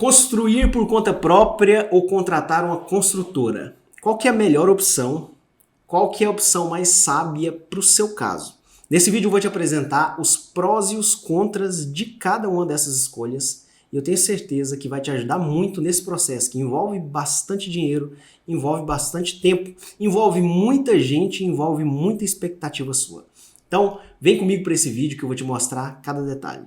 Construir por conta própria ou contratar uma construtora? Qual que é a melhor opção? Qual que é a opção mais sábia para o seu caso? Nesse vídeo eu vou te apresentar os prós e os contras de cada uma dessas escolhas e eu tenho certeza que vai te ajudar muito nesse processo que envolve bastante dinheiro, envolve bastante tempo, envolve muita gente, envolve muita expectativa sua. Então, vem comigo para esse vídeo que eu vou te mostrar cada detalhe.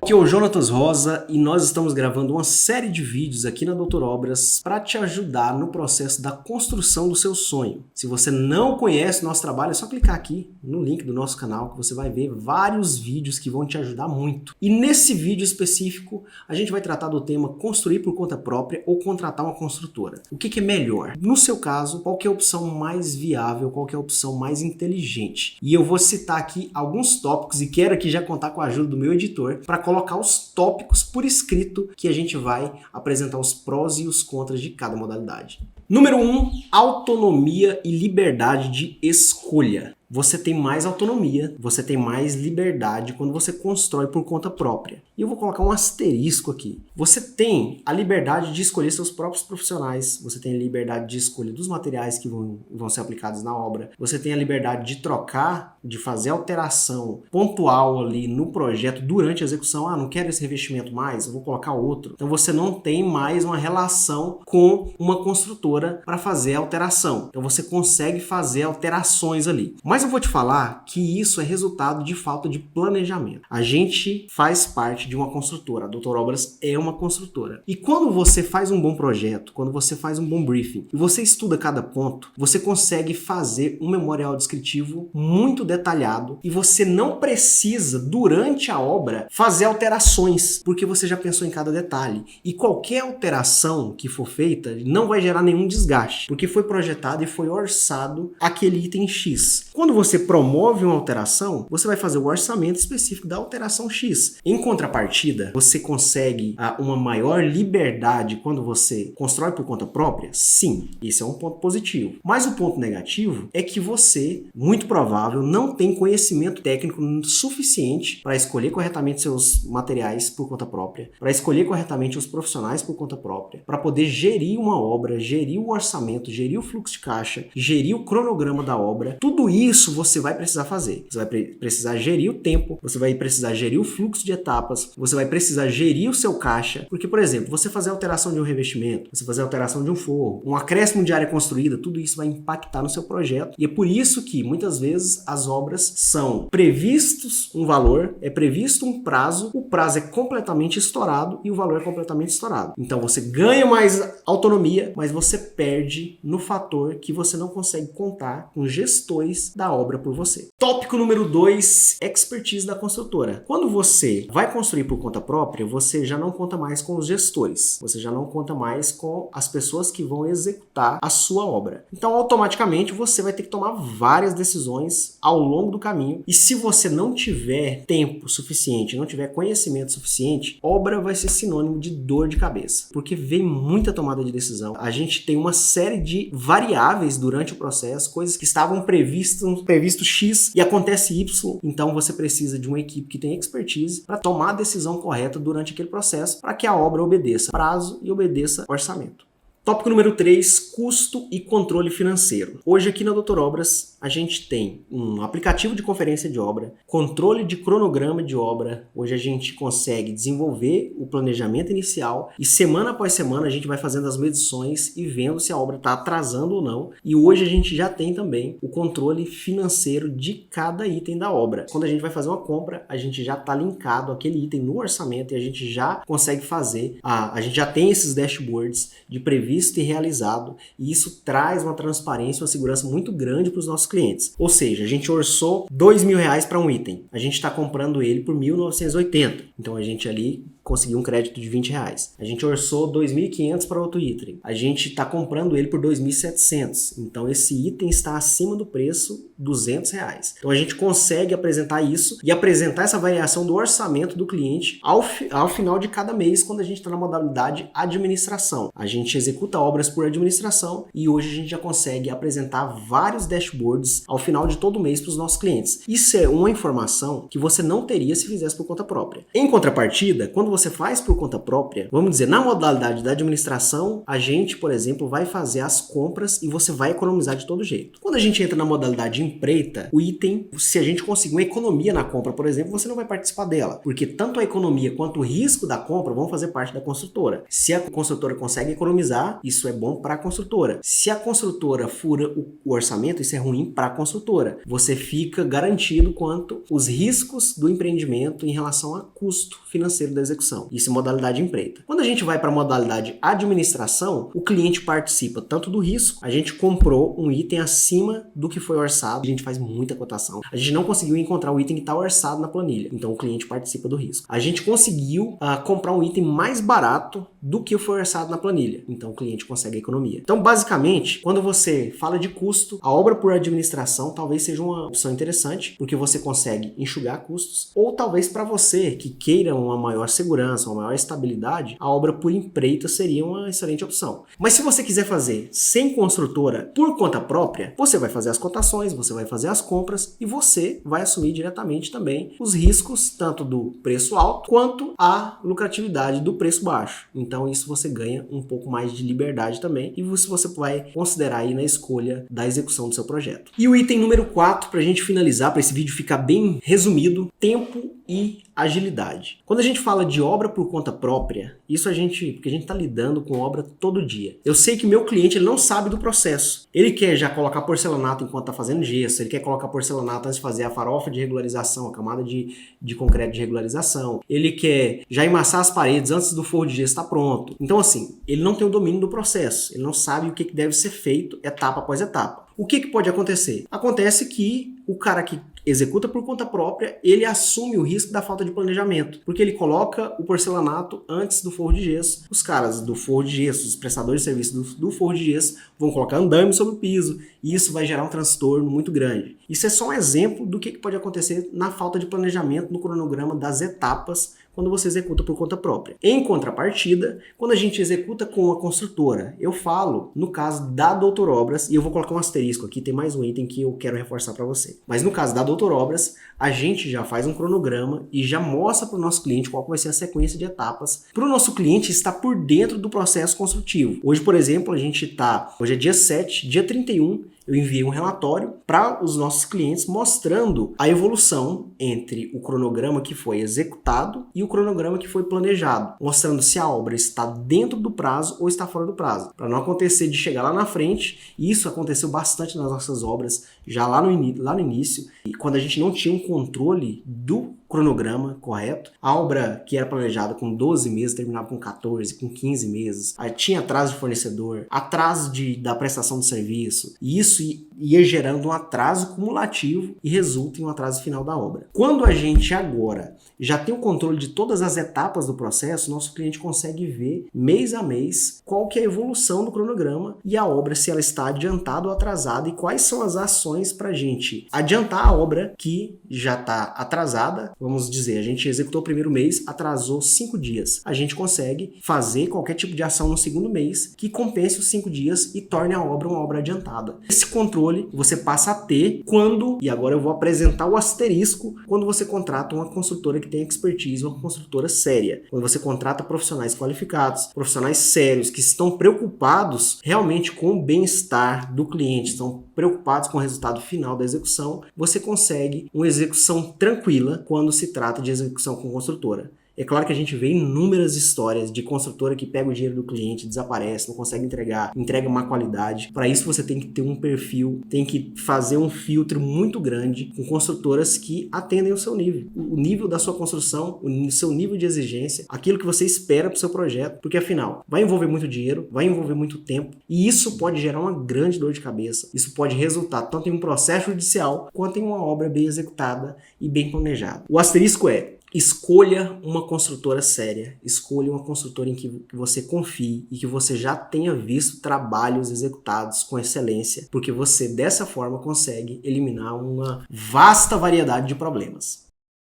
Aqui é o Jonatas Rosa e nós estamos gravando uma série de vídeos aqui na Doutor Obras para te ajudar no processo da construção do seu sonho. Se você não conhece o nosso trabalho, é só clicar aqui no link do nosso canal que você vai ver vários vídeos que vão te ajudar muito. E nesse vídeo específico, a gente vai tratar do tema construir por conta própria ou contratar uma construtora. O que é melhor? No seu caso, qual que é a opção mais viável, qual que é a opção mais inteligente? E eu vou citar aqui alguns tópicos e quero aqui já contar com a ajuda do meu editor para colocar os tópicos por escrito que a gente vai apresentar os prós e os contras de cada modalidade. Número 1, autonomia e liberdade de escolha. Você tem mais autonomia, você tem mais liberdade quando você constrói por conta própria. E eu vou colocar um asterisco aqui. Você tem a liberdade de escolher seus próprios profissionais, você tem a liberdade de escolha dos materiais que vão ser aplicados na obra, você tem a liberdade de trocar, de fazer alteração pontual ali no projeto durante a execução. Ah, não quero esse revestimento mais, eu vou colocar outro. Então você não tem mais uma relação com uma construtora para fazer a alteração. Então você consegue fazer alterações ali. Mas eu vou te falar que isso é resultado de falta de planejamento. A gente faz parte de uma construtora, a Doutor Obras é uma construtora. E quando você faz um bom projeto, quando você faz um bom briefing e você estuda cada ponto, você consegue fazer um memorial descritivo muito detalhado e você não precisa, durante a obra, fazer alterações, porque você já pensou em cada detalhe. E qualquer alteração que for feita não vai gerar nenhum desgaste, porque foi projetado e foi orçado aquele item X. Quando você promove uma alteração, você vai fazer o orçamento específico da alteração X. Em contrapartida, você consegue uma maior liberdade quando você constrói por conta própria? Sim, esse é um ponto positivo. Mas o ponto negativo é que você, muito provável, não tem conhecimento técnico suficiente para escolher corretamente seus materiais por conta própria, para escolher corretamente os profissionais por conta própria, para poder gerir uma obra, gerir o orçamento, gerir o fluxo de caixa, gerir o cronograma da obra. Tudo isso você vai precisar fazer. Você vai precisar gerir o tempo, você vai precisar gerir o fluxo de etapas, você vai precisar gerir o seu caixa, porque, por exemplo, você fazer a alteração de um revestimento, você fazer a alteração de um forro, um acréscimo de área construída, tudo isso vai impactar no seu projeto e é por isso que, muitas vezes, as obras são previstos um valor, é previsto um prazo, o prazo é completamente estourado e o valor é completamente estourado. Então, você ganha mais autonomia, mas você perde no fator que você não consegue contar com gestores da obra por você. Tópico número 2, expertise da construtora. Quando você vai construir por conta própria, você já não conta mais com os gestores, você já não conta mais com as pessoas que vão executar a sua obra. Então, automaticamente, você vai ter que tomar várias decisões ao longo do caminho e se você não tiver tempo suficiente, não tiver conhecimento suficiente, obra vai ser sinônimo de dor de cabeça, porque vem muita tomada de decisão. A gente tem uma série de variáveis durante o processo, coisas que estavam previsto X e acontece Y, então você precisa de uma equipe que tem expertise para tomar a decisão correta durante aquele processo para que a obra obedeça prazo e obedeça orçamento. Tópico número 3, custo e controle financeiro. Hoje aqui na Doutor Obras a gente tem um aplicativo de conferência de obra, controle de cronograma de obra. Hoje a gente consegue desenvolver o planejamento inicial e semana após semana a gente vai fazendo as medições e vendo se a obra está atrasando ou não. E hoje a gente já tem também o controle financeiro de cada item da obra. Quando a gente vai fazer uma compra, a gente já está linkado aquele item no orçamento e a gente já consegue fazer, a gente já tem esses dashboards de previsto e realizado e isso traz uma transparência, uma segurança muito grande para os nossos clientes. Ou seja, a gente orçou R$2.000 para um item, a gente está comprando ele por 1.980. Então a gente ali conseguiu um crédito de R$20. A gente orçou R$2.500 para outro item. A gente está comprando ele por R$2.700. Então esse item está acima do preço R$200. Então a gente consegue apresentar isso e apresentar essa variação do orçamento do cliente ao final de cada mês, quando a gente está na modalidade administração. A gente executa obras por administração e hoje a gente já consegue apresentar vários dashboards ao final de todo mês para os nossos clientes. Isso é uma informação que você não teria se fizesse por conta própria. Em contrapartida, quando você faz por conta própria, vamos dizer, na modalidade da administração, a gente, por exemplo, vai fazer as compras e você vai economizar de todo jeito. Quando a gente entra na modalidade empreita, o item, se a gente conseguir uma economia na compra, por exemplo, você não vai participar dela, porque tanto a economia quanto o risco da compra vão fazer parte da construtora. Se a construtora consegue economizar, isso é bom para a construtora. Se a construtora fura o orçamento, isso é ruim para a construtora. Você fica garantido quanto os riscos do empreendimento em relação a custo financeiro da execução. Isso é modalidade empreita. Quando a gente vai para a modalidade administração, o cliente participa tanto do risco, a gente comprou um item acima do que foi orçado, a gente faz muita cotação. A gente não conseguiu encontrar o item que está orçado na planilha, então o cliente participa do risco. A gente conseguiu comprar um item mais barato do que foi orçado na planilha, então o cliente consegue a economia. Então, basicamente, quando você fala de custo, a obra por administração talvez seja uma opção interessante, porque você consegue enxugar custos, ou talvez para você que queira uma maior segurança, uma maior estabilidade, a obra por empreita seria uma excelente opção. Mas se você quiser fazer sem construtora por conta própria, você vai fazer as cotações, você vai fazer as compras e você vai assumir diretamente também os riscos, tanto do preço alto quanto a lucratividade do preço baixo. Então isso você ganha um pouco mais de liberdade também e isso você vai considerar aí na escolha da execução do seu projeto. E o item número 4, para a gente finalizar, para esse vídeo ficar bem resumido, tempo e agilidade. Quando a gente fala de obra por conta própria, isso porque a gente está lidando com obra todo dia. Eu sei que meu cliente ele não sabe do processo. Ele quer já colocar porcelanato enquanto está fazendo gesso, ele quer colocar porcelanato antes de fazer a farofa de regularização, a camada de concreto de regularização, ele quer já emassar as paredes antes do forro de gesso estar pronto. Então assim, ele não tem o domínio do processo, ele não sabe o que deve ser feito etapa após etapa. O que pode acontecer? Acontece que o cara que executa por conta própria, ele assume o risco da falta de planejamento, porque ele coloca o porcelanato antes do forro de gesso. Os caras do forro de gesso, os prestadores de serviço do forro de gesso, vão colocar andame sobre o piso, e isso vai gerar um transtorno muito grande. Isso é só um exemplo do que pode acontecer na falta de planejamento no cronograma das etapas quando você executa por conta própria. Em contrapartida, quando a gente executa com a construtora, eu falo no caso da Doutor Obras, e eu vou colocar um asterisco aqui, tem mais um item que eu quero reforçar para você. Mas no caso da Doutor Obras, a gente já faz um cronograma e já mostra para o nosso cliente qual vai ser a sequência de etapas para o nosso cliente estar por dentro do processo construtivo. Hoje, por exemplo, hoje é dia 7, dia 31, eu enviei um relatório para os nossos clientes mostrando a evolução entre o cronograma que foi executado e o cronograma que foi planejado, mostrando se a obra está dentro do prazo ou está fora do prazo, para não acontecer de chegar lá na frente. E isso aconteceu bastante nas nossas obras, já lá no início, e quando a gente não tinha um controle do cronograma correto, a obra que era planejada com 12 meses terminava com 14, com 15 meses, aí tinha atraso de fornecedor, atraso da prestação do serviço, e isso ia gerando um atraso cumulativo e resulta em um atraso final da obra. Quando a gente agora já tem o controle de todas as etapas do processo, nosso cliente consegue ver mês a mês qual que é a evolução do cronograma e a obra, se ela está adiantada ou atrasada, e quais são as ações para a gente adiantar a obra que já está atrasada. Vamos dizer, a gente executou o primeiro mês, atrasou 5 dias. A gente consegue fazer qualquer tipo de ação no segundo mês que compense os 5 dias e torne a obra uma obra adiantada. Esse controle você passa a ter quando, e agora eu vou apresentar o asterisco, quando você contrata uma construtora que tem expertise, uma construtora séria. Quando você contrata profissionais qualificados, profissionais sérios, que estão preocupados realmente com o bem-estar do cliente, estão preocupados com o resultado final da execução, você consegue uma execução tranquila quando se trata de execução com construtora. É claro que a gente vê inúmeras histórias de construtora que pega o dinheiro do cliente, desaparece, não consegue entregar, entrega má qualidade. Para isso você tem que ter um perfil, tem que fazer um filtro muito grande com construtoras que atendem o seu nível. O nível da sua construção, o seu nível de exigência, aquilo que você espera para o seu projeto, porque afinal vai envolver muito dinheiro, vai envolver muito tempo e isso pode gerar uma grande dor de cabeça. Isso pode resultar tanto em um processo judicial quanto em uma obra bem executada e bem planejada. O asterisco é: Escolha uma construtora séria, escolha uma construtora em que você confie e que você já tenha visto trabalhos executados com excelência, porque você dessa forma consegue eliminar uma vasta variedade de problemas.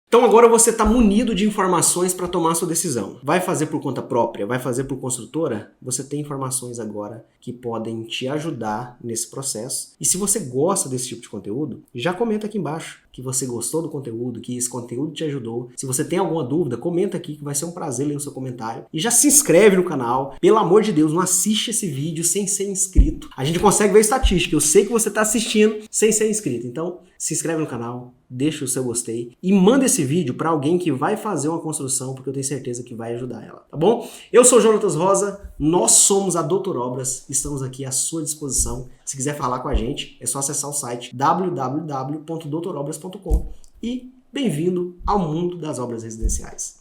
Então agora você está munido de informações para tomar sua decisão. Vai fazer por conta própria? Vai fazer por construtora? Você tem informações agora que podem te ajudar nesse processo. E se você gosta desse tipo de conteúdo, já comenta aqui embaixo que você gostou do conteúdo, que esse conteúdo te ajudou. Se você tem alguma dúvida, comenta aqui que vai ser um prazer ler o seu comentário. E já se inscreve no canal. Pelo amor de Deus, não assiste esse vídeo sem ser inscrito. A gente consegue ver a estatística. Eu sei que você está assistindo sem ser inscrito. Então, se inscreve no canal, deixa o seu gostei e manda esse vídeo para alguém que vai fazer uma construção, porque eu tenho certeza que vai ajudar ela, tá bom? Eu sou o Jonatas Rosa, nós somos a Doutor Obras, estamos aqui à sua disposição. Se quiser falar com a gente, é só acessar o site www.doutorobras.com e bem-vindo ao mundo das obras residenciais.